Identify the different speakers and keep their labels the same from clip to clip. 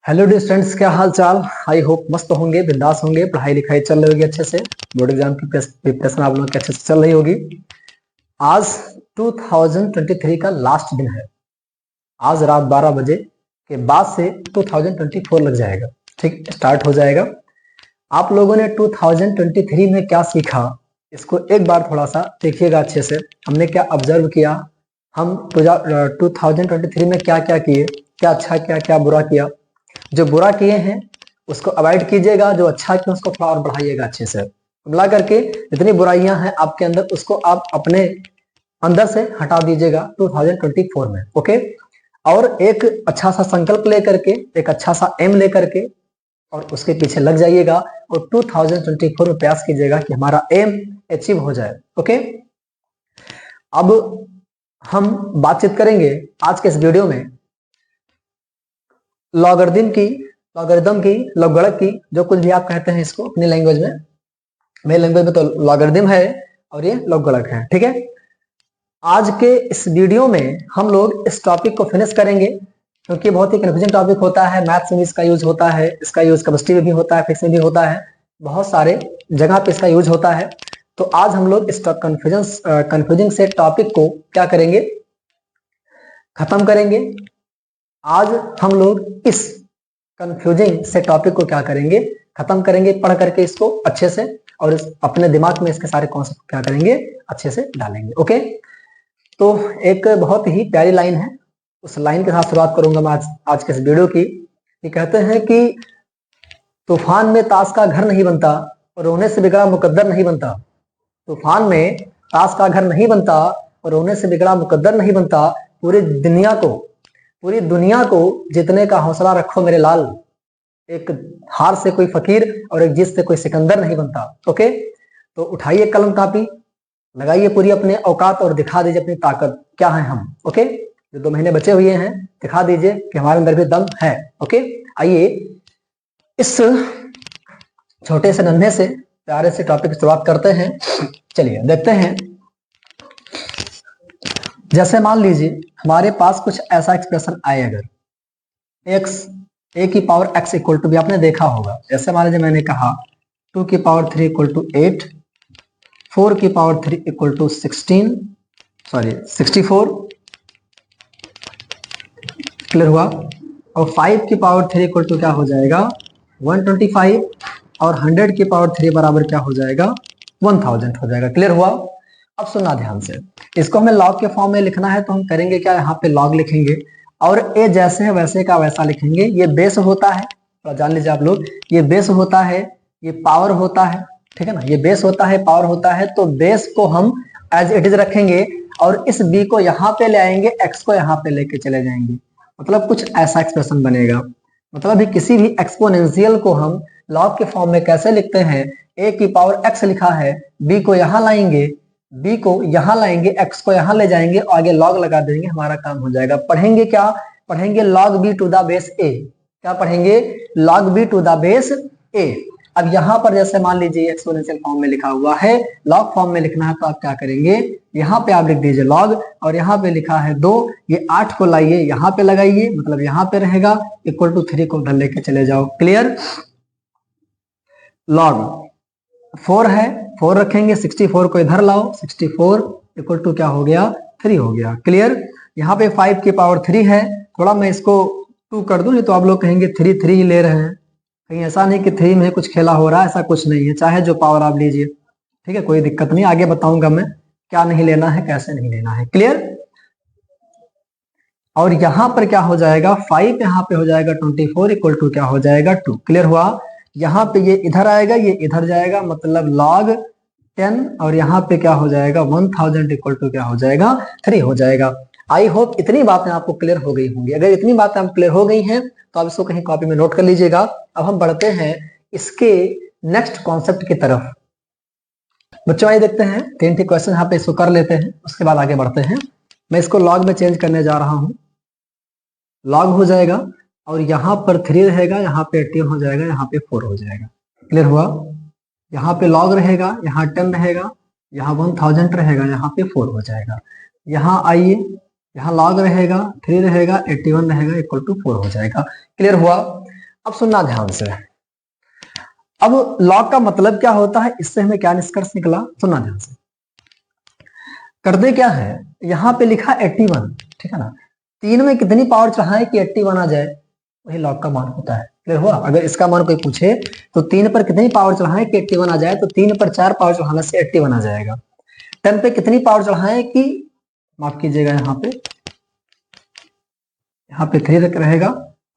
Speaker 1: Hello dear students, क्या हाल चाल। I hope मस्त होंगे, बिंदास होंगे, पढ़ाई लिखाई चल रही होगी अच्छे से। बोर्ड एग्जाम की प्रिपरेशन आप लोगों की अच्छे से चल रही होगी। आज 2023 का लास्ट दिन है। आज रात 12 बजे के बाद से 2024 लग जाएगा। ठीक, स्टार्ट हो जाएगा। आप लोगों ने 2023 में क्या सीखा, इसको एक बार थोड़ा सा देखिएगा अच्छे से। हमने क्या ऑब्जर्व किया, हम 2023 में क्या क्या किए, क्या अच्छा किया, क्या बुरा किया। जो बुरा किए हैं उसको अवॉइड कीजिएगा, जो अच्छा किया उसको थोड़ा और बढ़ाइएगा अच्छे से। मिला करके जितनी बुराइयां हैं आपके अंदर उसको आप अपने अंदर से हटा दीजिएगा 2024 में। ओके, और एक अच्छा सा संकल्प लेकर के, एक अच्छा सा एम लेकर के और उसके पीछे लग जाइएगा और 2024 में प्रयास कीजिएगा कि हमारा एम अचीव हो जाए। ओके, अब हम बातचीत करेंगे आज के इस वीडियो में लॉगरिदम की, लॉगरिदम की, जो कुछ भी आप कहते हैं इसको अपनी लैंग्वेज में। मेरी लैंग्वेज में तो लॉगरिदम है और ये लॉगरिदम है। ठीक है, आज के इस वीडियो में हम लोग इस टॉपिक को फिनिश करेंगे क्योंकि बहुत ही कंफ्यूजिंग टॉपिक होता है। मैथ्स में इसका यूज होता है, इसका यूज केमिस्ट्री में भी होता है, फिजिक्स में भी होता है, बहुत सारे जगह पे इसका यूज होता है। तो आज हम लोग इस कंफ्यूजिंग से टॉपिक को क्या करेंगे, खत्म करेंगे। आज हम लोग इस कंफ्यूजिंग से टॉपिक को क्या करेंगे, खत्म करेंगे, पढ़ करके इसको अच्छे से, और अपने दिमाग में इसके सारे कॉन्सेप्ट क्या करेंगे, अच्छे से डालेंगे। ओके, तो एक बहुत ही प्यारी लाइन है, उस लाइन के साथ शुरुआत करूंगा मैं आज के इस वीडियो की। ये कहते हैं कि तूफान में ताश का घर नहीं बनता और रोने से बिगड़ा मुकद्दर नहीं बनता। तूफान में ताश का घर नहीं बनता और रोने से बिगड़ा मुकद्दर नहीं बनता। पूरी दुनिया को जीतने का हौसला रखो मेरे लाल। एक हार से कोई फकीर और एक जीत से कोई सिकंदर नहीं बनता। ओके, तो उठाइए कलम कापी, लगाइए पूरी अपने औकात और दिखा दीजिए अपनी ताकत क्या है हम। ओके, जो 2 महीने बचे हुए हैं दिखा दीजिए कि हमारे अंदर भी दम है। ओके, आइए इस छोटे से नन्हे से प्यारे से टॉपिक की शुरुआत करते हैं। चलिए देखते हैं। जैसे मान लीजिए हमारे पास कुछ ऐसा एक्सप्रेशन आए, अगर एक्स ए की पावर एक्स इक्वल टू भी आपने देखा होगा। जैसे मान लीजिए मैंने कहा 2 की पावर 3 इक्वल टू 8, 4 की पावर 3 इक्वल टू 64, क्लियर हुआ। और 5 की पावर 3 इक्वल टू क्या हो जाएगा, 125, और 100 की पावर 3 बराबर क्या हो जाएगा, 1000 हो जाएगा। क्लियर हुआ। अब सुनना ध्यान से, इसको हमें लॉग के फॉर्म में लिखना है तो हम करेंगे क्या, यहाँ पे लॉग लिखेंगे और ए जैसे है वैसे का वैसा लिखेंगे। ये बेस होता है, तो जान लीजिए आप लोग, ये बेस होता है, ये पावर होता है। ठीक है ना, ये बेस होता है, पावर होता है। तो बेस को हम एज इट इज रखेंगे और इस बी को यहाँ पे ले आएंगे, एक्स को यहाँ पे लेके चले जाएंगे। मतलब कुछ ऐसा एक्सप्रेशन बनेगा। मतलब भी किसी भी एक्सपोनेंशियल को हम लॉग के फॉर्म में कैसे लिखते हैं, ए की पावर एक्स लिखा है, बी को यहाँ लाएंगे, बी को यहाँ लाएंगे, एक्स को यहाँ ले जाएंगे और आगे लॉग लगा देंगे, हमारा काम हो जाएगा। पढ़ेंगे क्या, पढ़ेंगे log B to the base A. क्या पढ़ेंगे, log B to the base A. अब यहाँ पर जैसे मान लीजिए एक्सपोनेंशियल फॉर्म में लिखा हुआ है, लॉग फॉर्म में लिखना है तो आप क्या करेंगे, यहाँ पे आप लिख दीजिए लॉग, और यहाँ पे लिखा है 2, ये 8 को लाइए यहाँ पे लगाइए, मतलब यहाँ पे रहेगा, इक्वल टू 3 को उधर लेके चले जाओ। क्लियर। लॉग 4 है, 4 रखेंगे, 64 को इधर लाओ, 64 इक्वल टू क्या हो गया, 3 हो गया। क्लियर। यहाँ पे 5 की पावर 3 है, थोड़ा मैं इसको 2 कर दूं, नहीं तो आप लोग कहेंगे 3 3 ही ले रहे हैं। कहीं ऐसा नहीं कि 3 में कुछ खेला हो रहा है, ऐसा कुछ नहीं है, चाहे जो पावर आप लीजिए। ठीक है, कोई दिक्कत नहीं, आगे बताऊंगा मैं क्या नहीं लेना है, कैसे नहीं लेना है। क्लियर। और यहाँ पर क्या हो जाएगा, 5 यहाँ पे हो जाएगा 24 इक्वल टू क्या हो जाएगा, 2। क्लियर हुआ। यहाँ पे ये इधर आएगा, ये इधर जाएगा, मतलब लॉग 10, और यहाँ पे क्या हो जाएगा, 1000 इक्वल टू क्या हो जाएगा, 3 हो जाएगा। आई होप इतनी बातें आपको क्लियर हो गई होंगी। अगर इतनी बातें आपको क्लियर हो गई हैं तो आप इसको कहीं कॉपी में नोट कर लीजिएगा। अब हम बढ़ते हैं इसके नेक्स्ट कॉन्सेप्ट की तरफ। बच्चों आइए देखते हैं 3 क्वेश्चन यहाँ पे इसको कर लेते हैं, उसके बाद आगे बढ़ते हैं। मैं इसको लॉग में चेंज करने जा रहा हूँ, लॉग हो जाएगा, और यहाँ पर 3 रहेगा, यहाँ पे 18 हो जाएगा, यहाँ पे 4 हो जाएगा। क्लियर हुआ। यहाँ पे लॉग रहेगा, यहाँ 10 रहेगा, यहाँ 1000 रहेगा, यहाँ पे 4 हो जाएगा। यहाँ आइए, यहाँ लॉग रहेगा, 3 रहेगा, 81 रहेगा, इक्वल टू 4 हो जाएगा। क्लियर हुआ। अब सुनना ध्यान से। अब लॉग का मतलब क्या होता है, इससे हमें क्या निष्कर्ष निकला, सुनना ध्यान से। करते क्या है, यहाँ पे लिखा 81, ठीक है ना, 3 में कितनी पावर चढ़ाएं कि 81 आ जाए, वही लॉग का मान होता है। क्लियर हुआ? अगर इसका मान कोई पूछे तो 3 पर कितनी पावर चढ़ाएं कि 81 आ जाए, तो 3 पर 4 पावर चढ़ाने से 81 आ जाएगा। 10 पे कितनी पावर चढ़ाएं कि, माफ कीजिएगा, यहाँ पे 3 रहेगा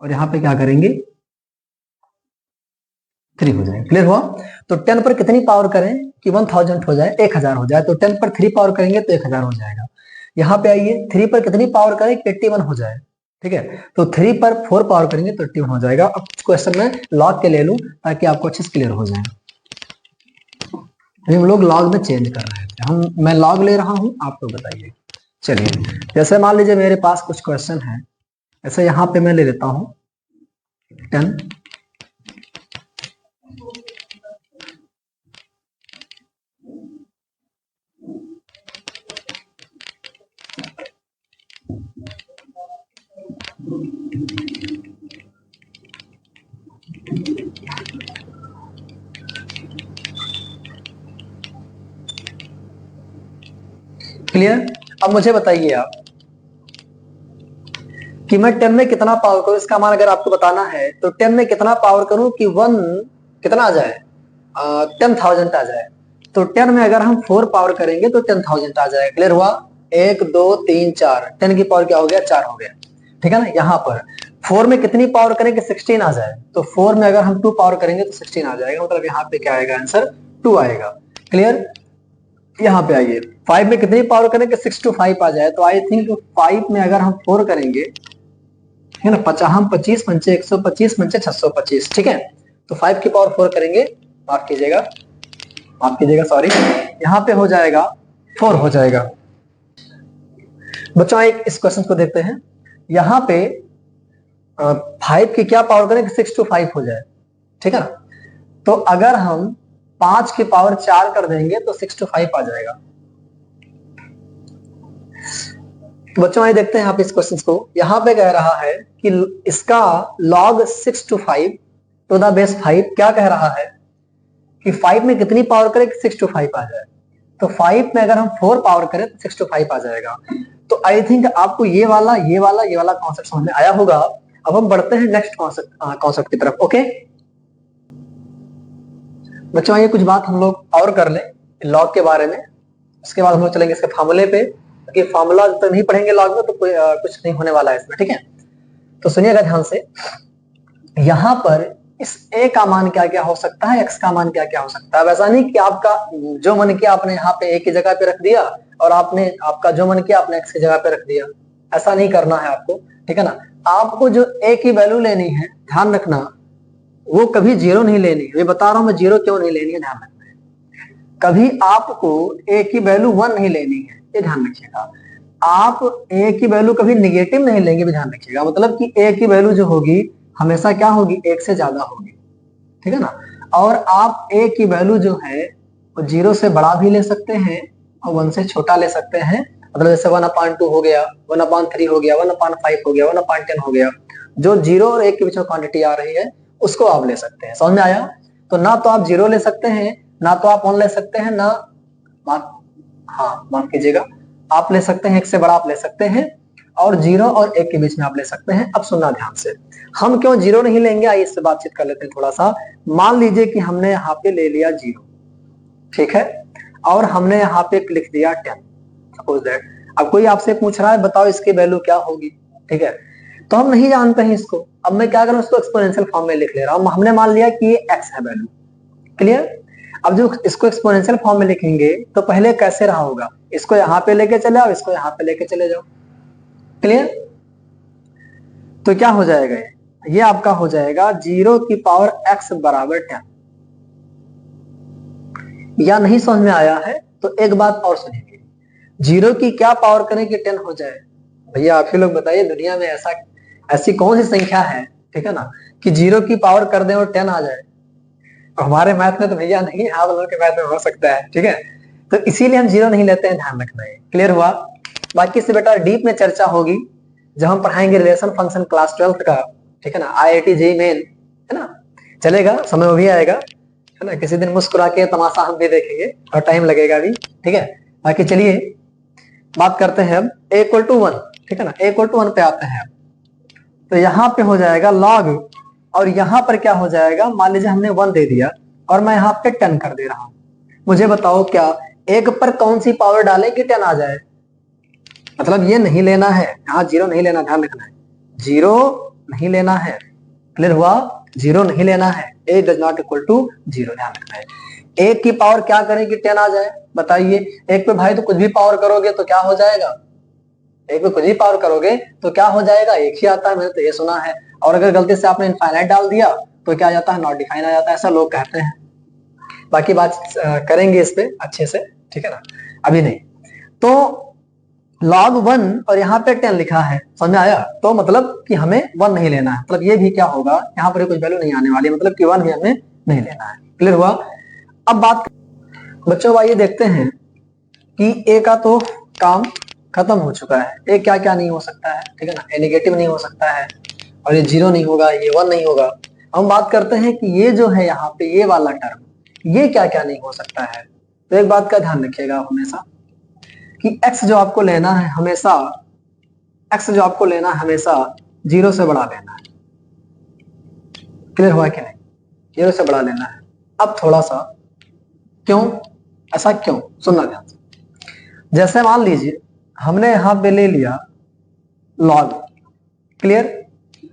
Speaker 1: और यहाँ पे क्या करेंगे, 3 हो जाएगा। क्लियर हुआ? तो 10 पर कितनी पावर करें कि 1000 हो जाए, 1000 हो जाए, तो 10 पर 3 पावर करेंगे तो 1000 हो जाएगा। यहाँ पे आइए, 3 पर कितनी पावर करें कि 81 हो जाए, ठीक है, तो 3 पर 4 पावर करेंगे तो 81 हो जाएगा। अब क्वेश्चन में लॉग के ले लूं ताकि आपको अच्छे से क्लियर हो जाए। हम लोग लॉग में चेंज कर रहे थे, मैं लॉग ले रहा हूं, आप लोग बताइए। चलिए, जैसे मान लीजिए मेरे पास कुछ क्वेश्चन है, ऐसे यहाँ पे मैं ले लेता हूं 10, क्लियर? अब मुझे बताइए आप कि मैं 10 में कितना पावर करूं, इसका मान अगर आपको बताना है तो 10 में कितना पावर करूं कि 1 कितना आ जाए, 10,000 आ जाए। तो 10 में अगर हम 4 पावर करेंगे तो 10,000 आ जाएगा। क्लियर हुआ? 1 2 3 4, 10 की पावर क्या हो गया, 4 हो गया, ठीक है ना। यहाँ पर 4 में कितनी पावर करें कि 16 आ जाए, तो 4 में अगर हम 2 पावर करेंगे तो 16 आ जाएगा, मतलब यहाँ पे क्या आएगा, आंसर 2 आएगा। क्लियर? यहाँ पे आइए, 5 में कितनी पावर करें कि 6 to 5 आ जाए, तो आई थिंक 5 में अगर हम 4 करेंगे, है ना, 50 25 पंचे 125 पंचे 625, ठीक है, तो 5 की पावर 4 करेंगे, माफ कीजिएगा सॉरी, यहाँ पे हो जाएगा 4 हो जाएगा। बच्चों एक इस क्वेश्चन को देखते हैं, यहाँ पे 5 की क्या पावर करें कि 6 to 5 हो जाए, ठीक है ना, तो अगर हम 5 की पावर 4 कर देंगे तो 6 to 5 आ जाएगा। तो बच्चों आइए देखते हैं यहाँ पे इस क्वेश्चन को, यहाँ पे कह रहा है कि इसका log 6 to 5 to the base 5 क्या कह रहा है कि 5 में कितनी पावर करें कि 6 to 5 आ जाए, तो 5 में अगर हम 4 पावर करें तो 6 to 5 आ जाएगा। तो आई थिंक आपको ये वाला कॉन्सेप्ट समझ में आया होगा। अब हम बढ़ते हैं नेक्स्ट कॉन्सेप्ट की तरफ। ओके बच्चों, आइए कुछ बात हम लोग और कर लें लॉग के बारे में, उसके बाद हम लोग चलेंगे इसके फार्मूले पे, क्योंकि फार्मूला तो नहीं पढ़ेंगे लॉग में तो कोई कुछ नहीं होने वाला है इसमें, ठीक है। तो सुनिएगा ध्यान से, यहाँ पर इस a का मान क्या क्या हो सकता है, x का मान क्या क्या हो सकता है। वैसा नहीं कि आपका जो मन किया आपने यहाँ पे a की जगह पे रख दिया और आपका जो मन किया आपने x की जगह पे रख दिया, ऐसा नहीं करना है आपको, ठीक है ना। आपको जो a की वैल्यू लेनी है, ध्यान रखना, वो कभी 0 नहीं लेनी है। मैं बता रहा हूं मैं 0 क्यों नहीं लेनी है, ध्यान रखना है। कभी आपको a की वैल्यू 1 नहीं लेनी है, ये ध्यान रखिएगा। आप a की वैल्यू कभी निगेटिव नहीं लेंगे, भी ध्यान रखिएगा। मतलब कि a की वैल्यू जो होगी हमेशा क्या होगी, 1 से ज्यादा होगी, ठीक है ना। और आप a की वैल्यू जो है वो 0 से बड़ा भी ले सकते हैं और 1 से छोटा ले सकते हैं। मतलब जैसे 1/2 हो गया, 1/3 हो गया, 1/5 हो गया, 1/10 हो गया, जो 0 और 1 के बीच में क्वांटिटी आ रही है उसको आप ले सकते हैं। समझ में आया? तो ना तो आप 0 ले सकते हैं, ना तो आप 1 ले सकते हैं, ना माफ कीजिएगा, आप ले सकते हैं 1 से बड़ा आप ले सकते हैं, और 0 और 1 के बीच में आप ले सकते हैं। अब सुनना ध्यान से, हम क्यों 0 नहीं लेंगे, आइए इससे बातचीत कर लेते हैं थोड़ा सा। मान लीजिए कि हमने यहाँ पे ले लिया 0, ठीक है, और हमने यहाँ पे लिख दिया 10, सपोज दैट। अब कोई आपसे पूछ रहा है बताओ इसकी वैल्यू क्या होगी, ठीक है, तो हम नहीं जानते हैं इसको। अब मैं क्या करूं, उसको एक्सपोनेंशियल फॉर्म में लिख ले रहा हूं। हमने मान लिया कि ये x है वैल्यू, क्लियर। अब जो इसको एक्सपोनेंशियल फॉर्म में लिखेंगे तो पहले कैसे रहा होगा, इसको यहाँ पे लेके चले आओ, इसको यहाँ पे लेके चले जाओ, क्लियर। तो क्या हो जाएगा, ये आपका हो जाएगा 0 की पावर x बराबर 10। या नहीं समझ में आया है तो एक बात और सुनिए, 0 की क्या पावर करें कि 10 हो जाए। भैया आप ही लोग बताइए, दुनिया में ऐसी कौन सी संख्या है, ठीक है ना, कि 0 की पावर कर दें और 10 आ जाए। हमारे मैथ में तो भैया नहीं, आप लोगों के मैथ में हो सकता है, ठीक है। तो इसीलिए हम 0 नहीं लेते हैं, ध्यान रखना है। क्लियर हुआ? बाकी से बेटा डीप में चर्चा होगी जब हम पढ़ाएंगे रिलेशन फंक्शन क्लास 12 का, ठीक है ना, IIT JEE मेन है ना, चलेगा, समय वो भी आएगा, है ना, किसी दिन मुस्कुरा के तमाशा हम भी देखेंगे और टाइम लगेगा भी, ठीक है। बाकी चलिए बात करते हैं अब a इक्वल टू 1, ठीक है ना, a इक्वल टू 1 पे आते हैं। तो यहाँ पे हो जाएगा log, और यहाँ पर क्या हो जाएगा, मान लीजिए हमने 1 दे दिया और मैं यहाँ पे 10 कर दे रहा हूं। मुझे बताओ क्या एक पर कौन सी पावर डाले कि 10 आ जाए। मतलब ये नहीं लेना है, यहाँ 0 नहीं लेना, ध्यान रखना है, 0 नहीं लेना है, क्लियर हुआ, 0 नहीं लेना है, a does not equal to 0, ध्यान रखना है। एक की पावर क्या करें कि 10 आ जाए, बताइए। एक पे भाई तो कुछ भी पावर करोगे तो क्या हो जाएगा, एक पे कुछ भी पावर करोगे तो क्या हो जाएगा, एक ही आता है, मैंने तो ये सुना है। और अगर गलती से आपने इनफाइनाइट डाल दिया तो क्या आ जाता है, नॉट डिफाइन आ जाता है, ऐसा लोग कहते हैं। बाकी बात करेंगे इस पे अच्छे से, ठीक है ना, अभी नहीं। तो log 1 और यहाँ पे 10 लिखा है, समझ में आया। तो मतलब कि हमें 1 नहीं लेना है, मतलब ये भी क्या होगा, यहाँ पर कुछ वैल्यू नहीं आने वाली, मतलब कि 1 भी हमें नहीं लेना है, क्लियर हुआ। अब बात बच्चों आइए देखते हैं कि a का तो काम खत्म हो चुका है, a क्या क्या नहीं हो सकता है, ठीक है ना, a नेगेटिव नहीं हो सकता है, और ये 0 नहीं होगा, ये 1 नहीं होगा। हम बात करते हैं कि ये जो है यहाँ पे ये वाला टर्म, ये क्या क्या नहीं हो सकता है। तो एक बात का ध्यान रखिएगा हमेशा कि x जो आपको लेना है हमेशा, x जो आपको लेना है हमेशा 0 से बड़ा लेना है, क्लियर हुआ कि नहीं, 0 से बड़ा लेना है। अब थोड़ा सा क्यों, ऐसा क्यों, सुनना ध्यान से। जैसे मान लीजिए हमने यहाँ पे ले लिया log, क्लियर,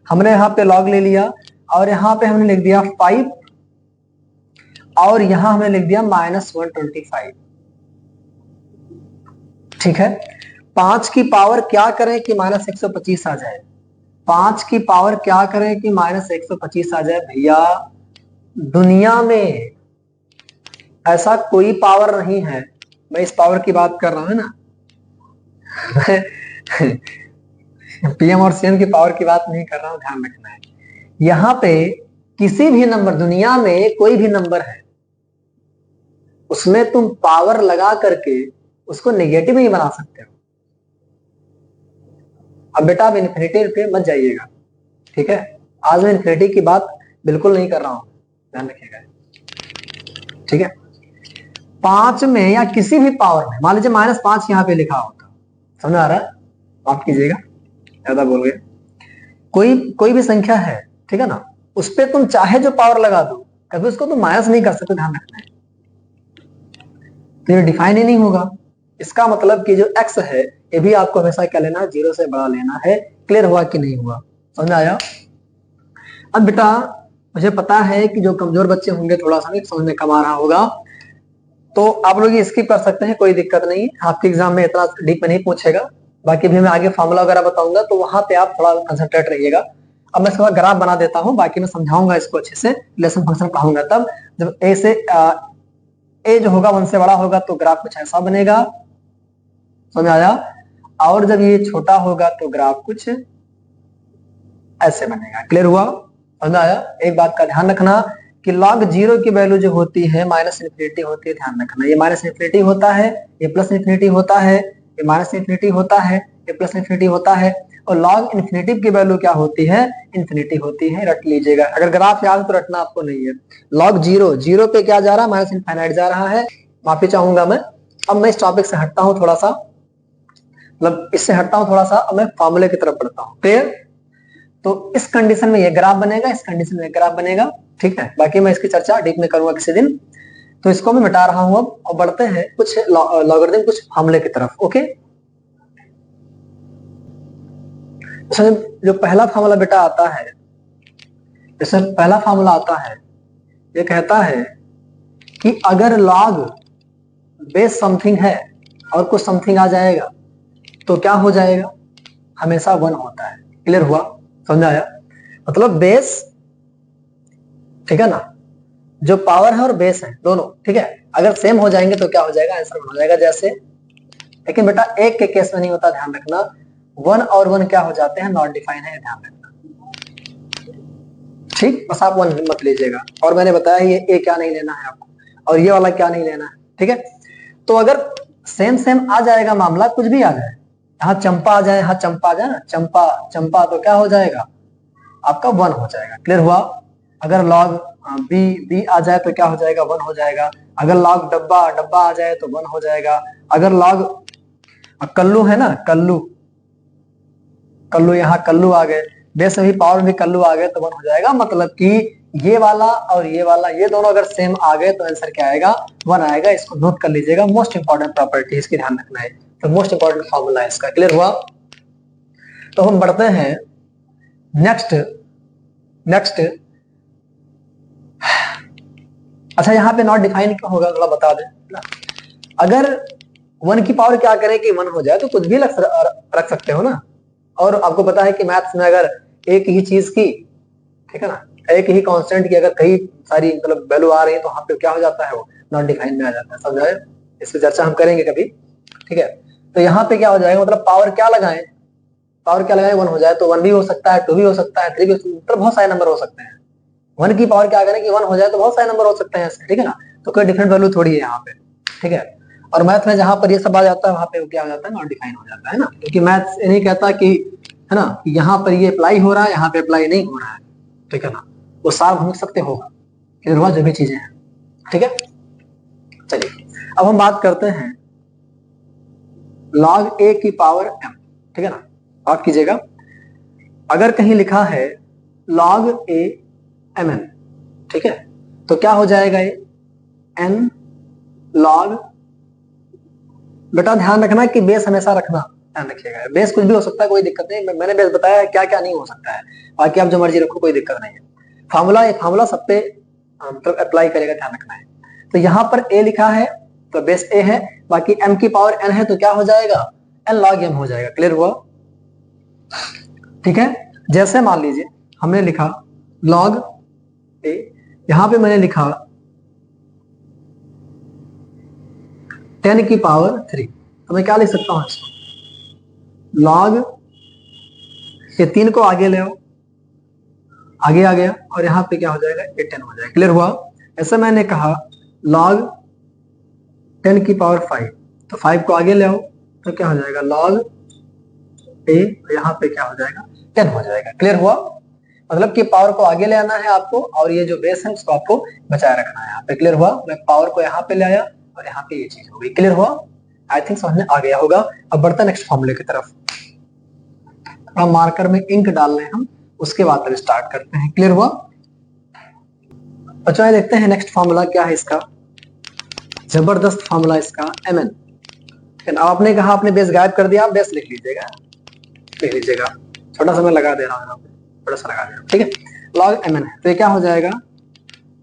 Speaker 1: हमने यहाँ पे log ले लिया और यहाँ पे हमने लिख दिया 5 और यहाँ हमने लिख दिया -125, ठीक है। 5 की पावर क्या करें कि -125 आ जाए, 5 की पावर क्या करें कि -125 आ जाए। भैया दुनिया में ऐसा कोई पावर नहीं है, मैं इस पावर की बात कर रहा हूं ना, पीएम और सीएम की पावर की बात नहीं कर रहा हूं, ध्यान रखना है। यहाँ पे किसी भी नंबर, दुनिया में कोई भी नंबर है, उसमें तुम पावर लगा करके उसको नेगेटिव नहीं बना सकते हो। अब बेटा आप इन्फिनिटी पे मत जाइएगा, ठीक है, आज मैं इन्फिनिटी की बात बिल्कुल नहीं कर रहा हूं, ध्यान रखिएगा, ठीक है। 5 में या किसी भी पावर में, मान लीजिए -5 यहाँ पे लिखा होता, समझ आ रहा है, माफ कीजिएगा ज्यादा बोल गए, कोई भी संख्या है, ठीक है ना, उस पर तुम चाहे जो पावर लगा दो, कभी उसको तुम माइनस नहीं कर सकते, ध्यान रखना है, तो ये डिफाइन ही नहीं होगा। इसका मतलब कि जो x है ये भी आपको हमेशा क्या लेना है, 0 से बड़ा लेना है, क्लियर हुआ कि नहीं हुआ, समझ आया। अब बेटा मुझे पता है कि जो कमजोर बच्चे होंगे थोड़ा सा नहीं समझ में कम आ रहा होगा, तो आप लोग ये स्किप कर सकते हैं, कोई दिक्कत नहीं, आपके एग्जाम में इतना डीप में नहीं पूछेगा। बाकी भी मैं आगे फॉर्मूला वगैरह बताऊंगा तो वहां पे आप थोड़ा कंसंट्रेट रहिएगा। अब मैं इसका ग्राफ बना देता हूँ, बाकी मैं समझाऊंगा इसको अच्छे से, रिलेशन फंक्शन पढ़ाऊंगा तब। जब ए से ए जो होगा 1 से बड़ा होगा तो ग्राफ कुछ ऐसा बनेगा, समझ आया, और जब ये छोटा होगा तो ग्राफ कुछ ऐसे बनेगा, क्लियर हुआ, समझ आया। एक बात का ध्यान रखना कि log 0 की वैल्यू जो होती है -इन्फिनिटी होती है, ध्यान रखना, ये -इन्फिनिटी होता है, ये +इन्फिनिटी होता है, ये -इन्फिनिटी होता है, ये +इन्फिनिटी होता है, और log इन्फिनिटी की वैल्यू क्या होती है, इन्फिनिटी होती है, रट लीजिएगा। अगर ग्राफ याद तो रटना आपको नहीं है। log 0 पे क्या जा रहा है, -इन्फिनिटी जा रहा है, माफी चाहूंगा मैं। अब मैं इस टॉपिक से हटता हूं थोड़ा सा, मतलब इससे हटता हूं थोड़ा सा, अब मैं फॉर्मूले की तरफ बढ़ता हूं, क्लियर। तो इस कंडीशन में ये ग्राफ बनेगा, इस कंडीशन में ग्राफ बनेगा, ठीक है। बाकी मैं इसकी चर्चा डीप में करूंगा किसी दिन, तो इसको मैं मिटा रहा हूं अब, और बढ़ते हैं कुछ लॉगरिथम, कुछ फॉर्मूले की तरफ, ओके। जो पहला फॉर्मूला बेटा आता है, जैसे पहला फॉर्मूला आता है, ये कहता है कि अगर log बेस समथिंग है और कुछ समथिंग आ जाएगा तो क्या हो जाएगा, हमेशा 1 होता है, क्लियर हुआ, समझ आया। मतलब बेस, ठीक है ना, जो पावर है और बेस है दोनों, ठीक है, अगर सेम हो जाएंगे तो क्या हो जाएगा, आंसर हो जाएगा जैसे। लेकिन बेटा एक के केस में नहीं होता, ध्यान रखना, 1 और 1 क्या हो जाते हैं, नॉट डिफाइन है, ध्यान रखना, ठीक। बस आप 1 मत लीजिएगा, और मैंने बताया ये ए क्या नहीं लेना है आपको, और ये वाला क्या नहीं लेना है, ठीक है। तो अगर सेम आ जाएगा मामला, कुछ भी आ जाए, यहाँ चंपा आ जाए, यहाँ चंपा आ जाए ना, चंपा तो क्या हो जाएगा आपका 1 हो जाएगा, क्लियर हुआ। अगर लॉग बी आ जाए तो क्या हो जाएगा, 1 हो जाएगा। अगर लॉग डब्बा आ जाए तो 1 हो जाएगा। अगर लॉग कल्लू है ना, कल्लू यहाँ कल्लू आ गए, बेस में भी पावर भी कल्लू आ गए तो 1 हो जाएगा। मतलब कि ये वाला और ये वाला, ये दोनों अगर सेम आ गए तो आंसर क्या आएगा, 1 आएगा। इसको नोट कर लीजिएगा, मोस्ट इंपॉर्टेंट प्रॉपर्टी इसकी ध्यान रखना है, तो मोस्ट इंपॉर्टेंट फॉर्मूला है इसका। क्लियर हुआ? तो हम बढ़ते हैं नेक्स्ट। अच्छा, यहाँ पे नॉट डिफाइन क्यों होगा, थोड़ा बता दें। अगर 1 की पावर क्या करें कि 1 हो जाए तो कुछ भी रख सकते हो ना। और आपको पता है कि मैथ्स में अगर एक ही चीज की, ठीक है ना, एक ही कांस्टेंट की अगर कई सारी मतलब वैल्यू आ रही है तो वहां पे क्या हो जाता है, वो नॉट डिफाइन में आ जाता है। समझाए? इस पर चर्चा हम करेंगे कभी, ठीक है। तो यहाँ पे क्या हो जाएगा, मतलब पावर क्या लगाएं, 1 हो जाए तो 1 भी हो सकता है, 2 भी हो सकता है, 3 भी हो सकता है, मतलब बहुत सारे नंबर हो सकते हैं। 1 की पावर क्या करें कि 1 हो जाए तो बहुत सारे नंबर हो सकते हैं, ठीक है ना। तो कोई डिफरेंट वैल्यू थोड़ी है यहाँ पे, ठीक है। और मैथ में जहां पर ये सब आ जाता है वहां पे क्या हो जाता है, नॉट डिफाइन हो जाता है ना। क्योंकि मैथ्स ये नहीं कहता कि, है ना, कि यहाँ पर ये अप्लाई हो रहा है, यहाँ पे अप्लाई नहीं हो रहा है, ठीक है ना। वो सार्वभौमिक सत्य होगा, जो भी चीजें हैं, ठीक है। चलिए अब हम बात करते हैं log a की पावर m, ठीक है ना। बात कीजिएगा, अगर कहीं लिखा है log a mn, ठीक है, तो क्या हो जाएगा ये n log, बेटा ध्यान रखना कि बेस हमेशा रखना, ध्यान रखिएगा। बेस कुछ भी हो सकता है, कोई दिक्कत नहीं, मैंने बेस बताया है क्या क्या नहीं हो सकता है, बाकी आप जो मर्जी रखो, कोई दिक्कत नहीं है। फार्मूला सब पे मतलब अप्लाई करेगा, ध्यान रखना है। तो यहाँ पर a लिखा है तो बेस a है, बाकी m की पावर n है तो क्या हो जाएगा, n log m हो जाएगा। क्लियर हुआ? ठीक है। जैसे मान लीजिए हमने लिखा log a, यहां पे मैंने लिखा 10 की पावर 3, तो मैं क्या लिख सकता हूं इसको, log, ये 3 को आगे ले आओ, आगे आ गया, और यहाँ पे क्या हो जाएगा, ये 10 हो जाएगा। क्लियर हुआ? ऐसे मैंने कहा log 10 की पावर 5, तो 5 को आगे ले आओ तो क्या हो जाएगा, log a, यहाँ पे क्या हो जाएगा, 10 हो जाएगा। क्लियर हुआ? मतलब कि पावर को आगे ले आना है आपको, और ये जो बेस है उसको आपको बचाए रखना है यहाँ पे। क्लियर हुआ? मैं पावर को यहाँ पे ले आया और यहाँ पे ये चीज हो गई। क्लियर हुआ? आई थिंक समझ में आ गया होगा। अब बढ़ते नेक्स्ट फॉर्मूले की तरफ, थोड़ा मार्कर में इंक डाल रहे हैं हम, उसके बाद फिर स्टार्ट करते हैं। क्लियर हुआ? बच्चों देखते हैं नेक्स्ट फॉर्मूला क्या है इसका, जबरदस्त फॉर्मूला इसका, mn। अब आपने कहा आपने बेस गायब कर दिया, आप बेस लिख लीजिएगा, छोटा सा मैं लगा दे रहा हूँ, थोड़ा सा लगा दे रहा हूँ, ठीक है। log mn है तो ये क्या हो जाएगा,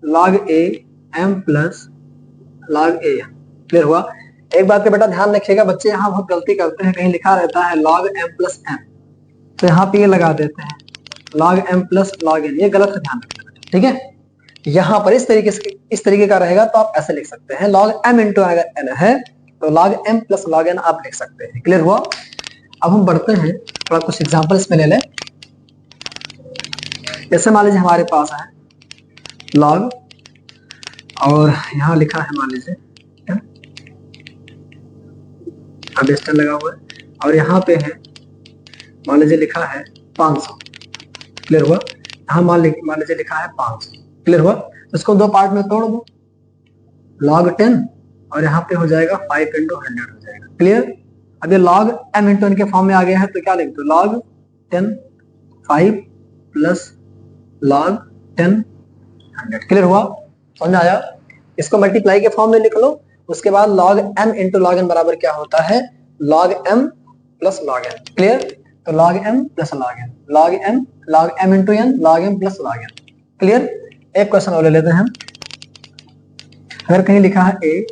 Speaker 1: log a m plus log a n। Clear हुआ? एक बात पे बेटा ध्यान रखिएगा, बच्चे यहाँ बहुत गलती करते हैं, कहीं लिखा रहता है log m प्लस m, तो यहाँ पे ये लगा देते हैं log m plus log n, ये गलत है, ध्यान रखना बेटा, ठीक है। यहाँ पर इस तरीके का रहेगा तो आप ऐसे लिख सकते हैं, log m इंटू अगर n है तो log m plus log n आप लिख सकते हैं। क्लियर हुआ? अब हम बढ़ते हैं, थोड़ा कुछ एग्जांपल इसमें ले लें। जैसे मान लीजिए हमारे पास है log, और यहाँ लिखा है मान लीजिए बेस 10 लगा हुआ है, और यहाँ पे है मान लीजिए लिखा है 500। क्लियर हुआ? यहाँ मान लीजिए लिखा है 500। क्लियर हुआ? तो इसको दो पार्ट में तोड़ दो, log 10 और यहाँ पे हो जाएगा 5 इंटू 100 हो जाएगा। क्लियर? अब ये log m इंटू n के फॉर्म में आ गया है तो क्या लिख दो, log 10 5 प्लस log 10 100। क्लियर हुआ? समझ में आया? इसको मल्टीप्लाई के फॉर्म में लिख लो, उसके बाद log m into log n बराबर क्या होता है, log m plus log n। Clear? तो log m plus log m into n, log m plus log n। Clear? एक क्वेश्चन और ले लेते हैं हम। अगर कहीं लिखा है a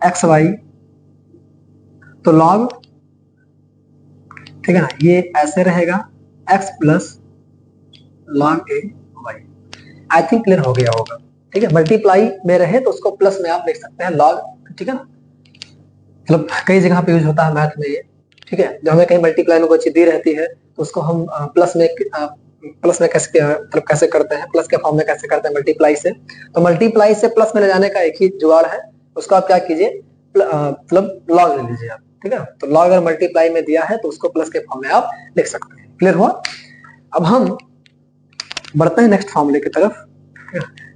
Speaker 1: एक्स वाई, तो log, ठीक है ना, ये ऐसे रहेगा x plus log a y. I think clear हो गया होगा, ठीक है। मल्टीप्लाई में रहे तो उसको प्लस में आप लिख सकते हैं log, ठीक है ना, मतलब कई जगह पे यूज होता है मैथ में ये, ठीक है। जब हमें कहीं मल्टीप्लाई में कोई चीज दी रहती है तो उसको हम प्लस में कैसे मतलब कैसे करते हैं, प्लस के फॉर्म में कैसे करते हैं मल्टीप्लाई से। तो मल्टीप्लाई से प्लस में ले जाने का एक ही जुगाड़ है, उसको आप क्या कीजिए, मतलब लॉग ले लीजिए आप, ठीक है। तो लॉग अगर मल्टीप्लाई में दिया है तो उसको प्लस के फॉर्म में आप लिख सकते हैं। क्लियर हुआ? अब हम बढ़ते हैं नेक्स्ट फॉर्मूले की तरफ।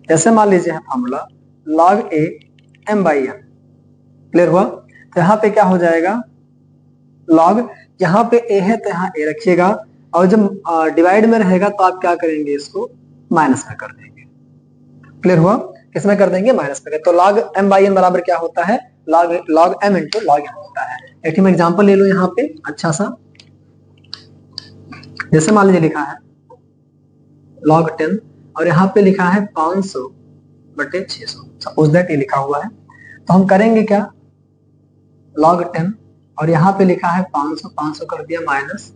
Speaker 1: जैसे मान लीजिए है formula log a m by n, clear हुआ? तो यहाँ पे क्या हो जाएगा, log, यहाँ पे a है तो यहाँ a रखिएगा, और जब डिवाइड में रहेगा तो आप क्या करेंगे, इसको माइनस में कर देंगे। क्लियर हुआ? किसमें कर देंगे, माइनस में। तो log m by n बराबर क्या होता है, log m into log n होता है। एक मैं एग्जांपल ले लूं यहाँ पे अच्छा सा। जैसे मान लीजिए लिखा है log 10 और यहाँ पे लिखा है 500 बटे 600, सपोज दैट ये लिखा हुआ है। तो हम करेंगे क्या, log 10 और यहाँ पे लिखा है 500, 500 कर दिया माइनस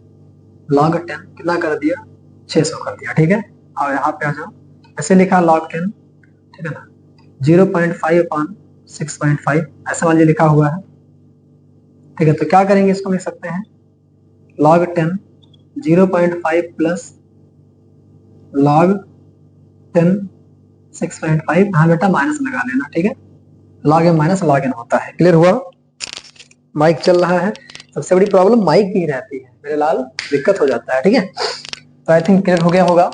Speaker 1: log 10 कितना कर दिया, 600 कर दिया, ठीक है। और यहाँ पे आ जाओ, ऐसे लिखा log 10, ठीक है ना, 0.5 अपॉन 6.5 ऐसा मान लीजिए लिखा हुआ है, ठीक है। तो क्या करेंगे, इसको लिख सकते हैं log 10 0.5 प्लस log 10 6.5, हाँ बेटा माइनस लगा लेना, ठीक है। log m minus log n होता है। क्लियर हुआ? माइक चल रहा है, सबसे बड़ी प्रॉब्लम माइक की रहती है मेरे लाल, दिक्कत हो जाता है, ठीक है। तो आई थिंक क्लियर हो गया होगा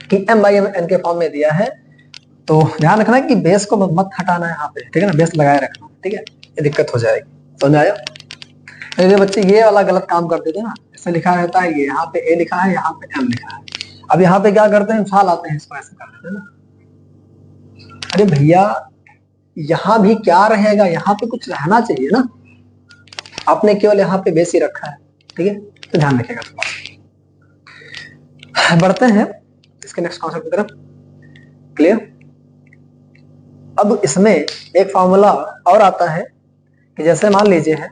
Speaker 1: कि m by n के फॉर्म में दिया है। तो ध्यान रखना कि बेस को मत हटाना है यहाँ पे, ठीक है ना, बेस लगाए रखना, ठीक है, ये दिक्कत हो जाएगी। समझ आया? मेरे बच्चे ये वाला गलत काम करते थे ना, ऐसे लिखा रहता है, ये यहाँ पे a लिखा है, यहाँ पे m लिखा है। अब यहाँ पे क्या करते हैं, मिसाल आते हैं, इसको ऐसे कर देते हैं ना। अरे भैया यहाँ भी क्या रहेगा, यहाँ पे कुछ रहना चाहिए ना, आपने केवल यहाँ पे बेस ही रखा है, ठीक है। तो ध्यान रखिएगा थोड़ा। बढ़ते हैं इसके नेक्स्ट कॉन्सेप्ट की तरफ। क्लियर? अब इसमें एक फॉर्मूला और आता है कि जैसे मान लीजिए है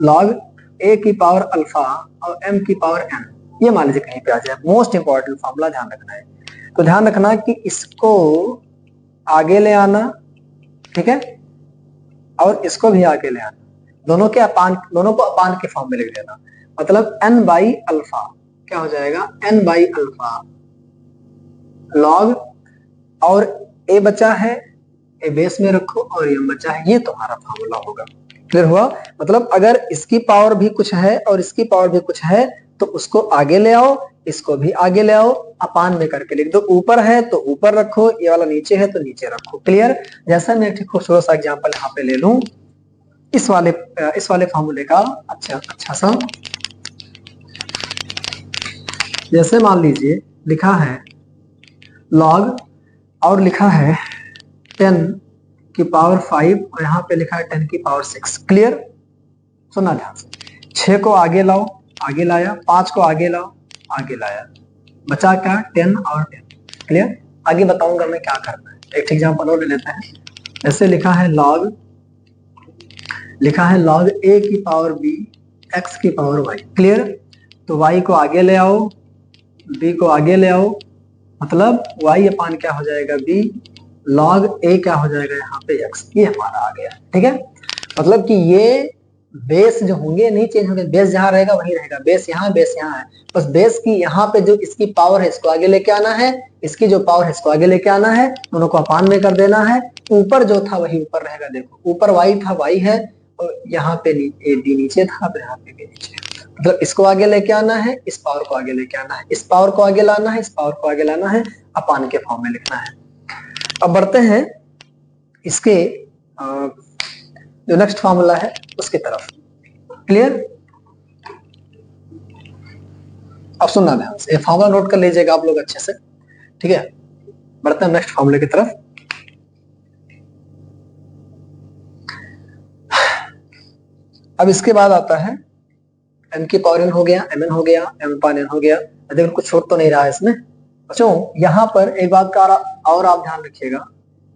Speaker 1: log a की पावर अल्फा और m की पावर n, ये मान लीजिए कहीं पे आ जाए, मोस्ट इंपॉर्टेंट फॉर्मूला ध्यान रखना है। तो ध्यान रखना कि इसको आगे ले आना, ठीक है, और इसको भी आगे ले आना, दोनों को अपान के फॉर्म में लिख देना। मतलब n बाई अल्फा क्या हो जाएगा, n बाई अल्फा log, और a बचा है, a बेस में रखो, और m बचा है, ये तुम्हारा फॉर्मूला होगा। क्लियर हुआ? मतलब अगर इसकी पावर भी कुछ है और इसकी पावर भी कुछ है तो उसको आगे ले आओ, इसको भी आगे ले आओ, अपान में करके लिख दो। ऊपर है तो ऊपर रखो, ये वाला नीचे है तो नीचे रखो। क्लियर? जैसा मैं एक खूबसूरत सा एग्जांपल यहाँ पे ले लूं, इस वाले फॉर्मूले का अच्छा सा। जैसे मान लीजिए लिखा है log और लिखा है 10 की पावर 5 और यहाँ पे लिखा है 10 की पावर 6। क्लियर? सुना ध्यान से, 6 को आगे लाओ, आगे लाया, 5 को आगे लाओ, आगे लाया, बचा क्या, 10 और 10। क्लियर? आगे बताऊंगा मैं क्या करना है। एक एग्जांपल और ले लेते हैं। ऐसे लिखा है log a की पावर b x की पावर y। क्लियर? तो y को आगे ले आओ, b को आगे ले आओ, मतलब y अपान क्या हो जाएगा, b log a क्या हो जाएगा यहाँ पे x, ये हमारा आ गया, ठीक है। मतलब कि ये बेस जो होंगे नहीं चेंज होंगे, बेस जहां रहेगा वहीं रहेगा, बेस यहाँ है, बस बेस की यहाँ पे जो इसकी पावर है इसको आगे लेके आना है, इसकी जो पावर है इसको आगे लेके आना है, दोनों को अपान में कर देना है। ऊपर जो था वही ऊपर रहेगा, देखो ऊपर y था, y है, और यहाँ पे d नीचे था, तो यहाँ पे b नीचे। मतलब इसको आगे लेके आना है, इस पावर को आगे लेके आना है, इस पावर को आगे लाना है, इस पावर को आगे लाना है, अपान के फॉर्म में लिखना है। अब बढ़ते हैं इसके जो नेक्स्ट फॉर्मूला है उसकी तरफ। क्लियर? अब सुनना ध्यान से, ये फॉर्मूला नोट कर लीजिएगा आप लोग अच्छे से, ठीक है। बढ़ते हैं नेक्स्ट फॉर्मूले की तरफ। अब इसके बाद आता है m की पावर n हो गया, mn हो गया, m पावर n हो गया। देखो कुछ छोड़ तो नहीं रहा है इसमें बच्चों। यहाँ पर एक बात का और आप ध्यान रखिएगा,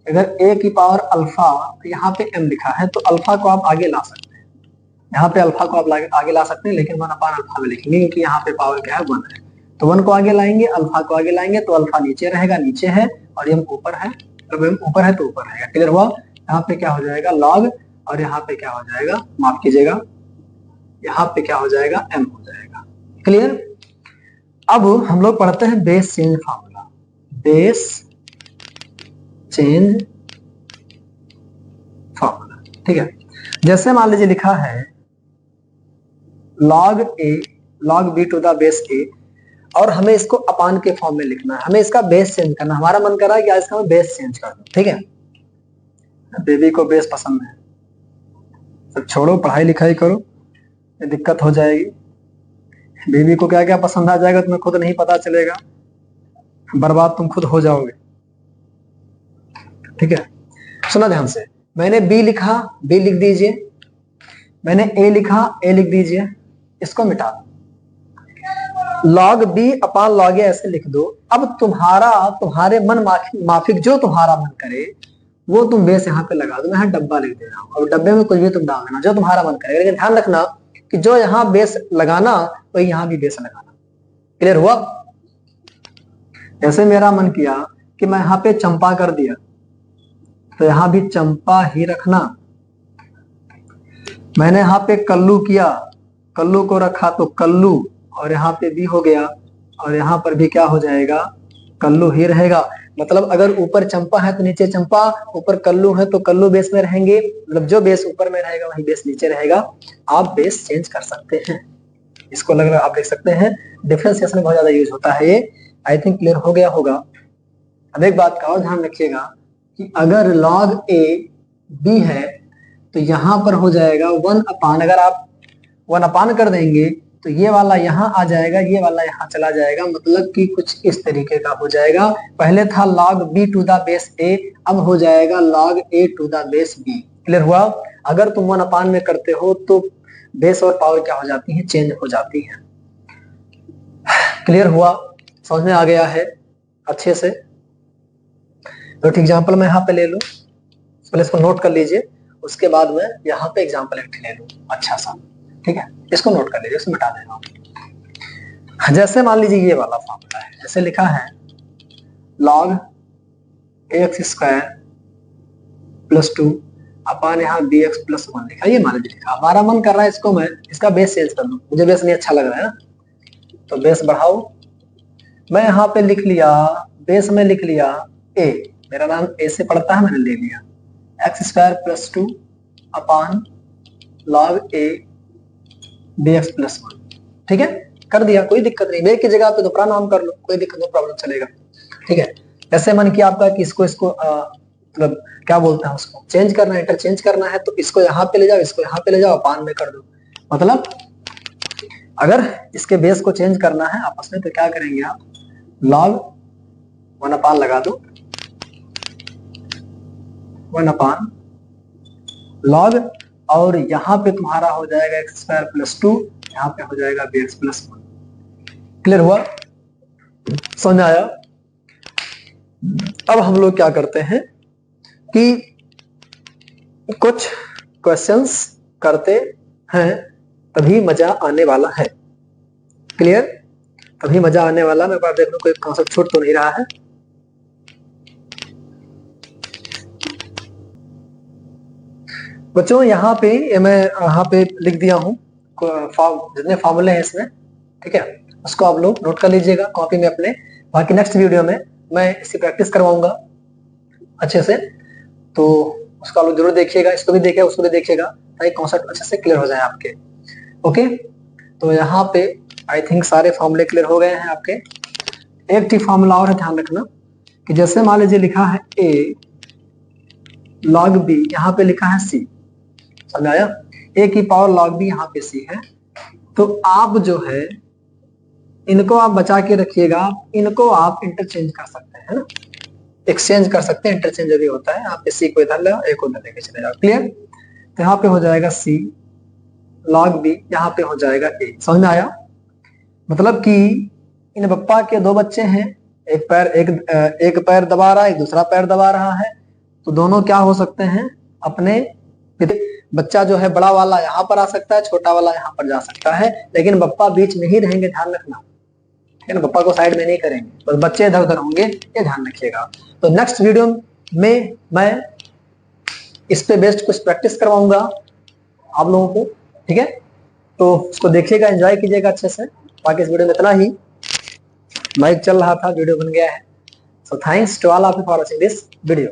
Speaker 1: अगर a की पावर अल्फा, यहाँ पे m लिखा है तो अल्फा को आप आगे ला सकते हैं, यहाँ पे अल्फा को आप आगे ला सकते हैं, लेकिन 1 अपान अल्फा में लिखेंगे क्योंकि यहाँ पे पावर क्या है, 1 है। तो 1 को आगे लाएंगे, अल्फा को आगे लाएंगे, तो अल्फा नीचे रहेगा, नीचे है, और m ऊपर है, जब m ऊपर है तो ऊपर रहेगा। क्लियर हुआ? यहाँ पे क्या हो जाएगा, log, और यहाँ पे क्या हो जाएगा, माफ कीजिएगा, यहाँ पे क्या हो जाएगा, m हो जाएगा। क्लियर? अब हम लोग पढ़ते हैं base change formula. Base change formula, ठीक है। जैसे मान लीजिए लिखा है log b to the base a, और हमें इसको अपान के फॉर्म में लिखना है, हमें इसका बेस चेंज करना। हमारा मन कर रहा है कि आज इसका मैं बेस चेंज कर दूं, ठीक है। बेबी को बेस पसंद है, तो छोड़ो पढ़ाई लिखाई करो, ये दिक्कत हो जाएगी। बेबी को क्या क्या पसंद आ जाएगा तुम्हें खुद नहीं पता चलेगा, बर्बाद तुम खुद हो जाओगे, ठीक है। सुना ध्यान से, मैंने बी लिखा, बी लिख दीजिए, मैंने ए लिखा, ए लिख दीजिए, इसको मिटा दो, लॉग बी अपान लॉग ए ऐसे लिख दो। अब तुम्हारे मन माफिक जो तुम्हारा मन करे वो तुम बेस यहाँ पे लगा दो। मैं यहाँ डब्बा लिख दे रहा हूँ, और डब्बे में कुछ भी तुम डाल देना जो तुम्हारा मन करेगा, लेकिन ध्यान रखना कि जो यहाँ बेस लगाना वही यहाँ भी बेस लगाना। क्लियर हुआ? जैसे मेरा मन किया कि मैं यहाँ पे चंपा कर दिया, तो यहाँ भी चंपा ही रखना। मैंने यहाँ पे कल्लू किया, कल्लू को रखा तो कल्लू, और यहाँ पे भी हो गया, और यहाँ पर भी क्या हो जाएगा, कल्लू ही रहेगा। मतलब अगर ऊपर चंपा है तो नीचे चंपा, ऊपर कल्लू है तो कल्लू बेस में रहेंगे, मतलब जो बेस ऊपर में रहेगा वही बेस नीचे रहेगा। आप बेस चेंज कर सकते हैं, इसको लग रहा आप देख सकते हैं डिफरेंशिएशन में बहुत ज्यादा यूज होता है ये। आई थिंक क्लियर हो गया होगा। अब एक बात का और ध्यान रखिएगा कि अगर log a b है तो यहाँ पर हो जाएगा 1 अपान, अगर आप 1 अपान कर देंगे तो ये वाला यहाँ आ जाएगा, ये वाला यहाँ चला जाएगा, मतलब कि कुछ इस तरीके का हो जाएगा। पहले था log b to the base a, अब हो जाएगा log a to the base b। Clear हुआ? अगर तुम 1 अपान में करते हो तो बेस और पावर क्या हो जाती है, चेंज हो जाती है। क्लियर हुआ? समझ में आ गया है अच्छे से? तो एग्जाम्पल मैं यहाँ पे ले लूं, पहले इसको नोट कर लीजिए, उसके बाद मैं यहाँ पे एग्जाम्पल एक ले लूं अच्छा सा, ठीक है। इसको नोट कर लीजिए, इसको मिटा देना। जैसे मान लीजिए ये वाला फॉर्मूला है, जैसे लिखा है log ax स्क्वायर प्लस 2 अपान यहाँ bx प्लस 1 लिखा, ये मान लीजिए लिखा। हमारा मन कर रहा है इसको मैं इसका बेस चेंज कर दूं, मुझे बेस नहीं अच्छा लग रहा है ना, तो बेस बढ़ाओ। मैं यहाँ पे लिख लिया, बेस में लिख लिया a, मेरा नाम a से पढ़ता है, मैंने ले लिया x square plus 2 upon log a bx plus 1, ठीक है। कर दिया, कोई दिक्कत नहीं, बे की जगह पे दूसरा नाम कर लो, कोई दिक्कत नहीं, प्रॉब्लम चलेगा, ठीक है। ऐसे मन किया आपका कि इसको मतलब क्या बोलते हैं उसको चेंज करना है, इंटरचेंज करना है, तो इसको यहाँ पे ले जाओ, इसको यहाँ पे ले जाओ, अपान में कर दो। मतलब अगर इसके बेस को चेंज करना है आपस में तो क्या करेंगे आप, log 1 अपान लगा दो, 1 अपान log, और यहाँ पे तुम्हारा हो जाएगा एक्स स्क्वायर प्लस 2, यहाँ पे हो जाएगा bx प्लस 1। क्लियर हुआ? समझ आया? अब हम लोग क्या करते हैं कि कुछ क्वेश्चंस करते हैं, तभी मजा आने वाला है। क्लियर? तभी मजा आने वाला। मेरे पास देख लो कोई कॉन्सेप्ट छूट तो नहीं रहा है। बच्चों यहाँ पे मैं यहाँ पे लिख दिया हूँ जितने फॉर्मूले हैं इसमें, ठीक है, उसको आप लोग नोट कर लीजिएगा कॉपी में अपने। बाकी नेक्स्ट वीडियो में मैं इसकी प्रैक्टिस करवाऊंगा अच्छे से, तो उसको आप लोग जरूर देखिएगा, इसको भी देखिएगा, उसको भी देखिएगा, ताकि कॉन्सेप्ट अच्छे से क्लियर हो जाए आपके। ओके, तो यहाँ पे आई थिंक सारे फॉर्मूले क्लियर हो गए हैं आपके। एक ठीक फॉर्मूला और है, ध्यान रखना कि जैसे मान लीजिए लिखा है a log b, यहाँ पे लिखा है c, समझ आया? a की पावर log b, यहाँ पे c है, तो आप जो है इनको आप बचा के रखिएगा, इनको आप इंटरचेंज कर सकते हैं ना, एक्सचेंज कर सकते हैं, इंटरचेंज भी होता है। आप c को इधर ले, a को उधर लेके चले जाओ। क्लियर? तो यहाँ पे हो जाएगा c log b, यहाँ पे हो जाएगा a। समझ में आया? मतलब कि इन पप्पा के 2 बच्चे हैं, एक पैर दबा रहा है, एक दूसरा पैर दबा रहा है, तो दोनों क्या हो सकते हैं, अपने बच्चा जो है बड़ा वाला यहाँ पर आ सकता है, छोटा वाला यहाँ पर जा सकता है, लेकिन पप्पा बीच में ही रहेंगे, ध्यान रखना, ठीक है ना। पप्पा को साइड में नहीं करेंगे, बस बच्चे इधर उधर होंगे, ये ध्यान रखिएगा। तो नेक्स्ट वीडियो में मैं इस पे बेस्ड कुछ प्रैक्टिस करवाऊंगा आप लोगों को, ठीक है। तो उसको देखिएगा, एंजॉय कीजिएगा अच्छे से। बाकी इस वीडियो में इतना ही, माइक चल रहा था, वीडियो बन गया है। So thanks to all of you for watching this video.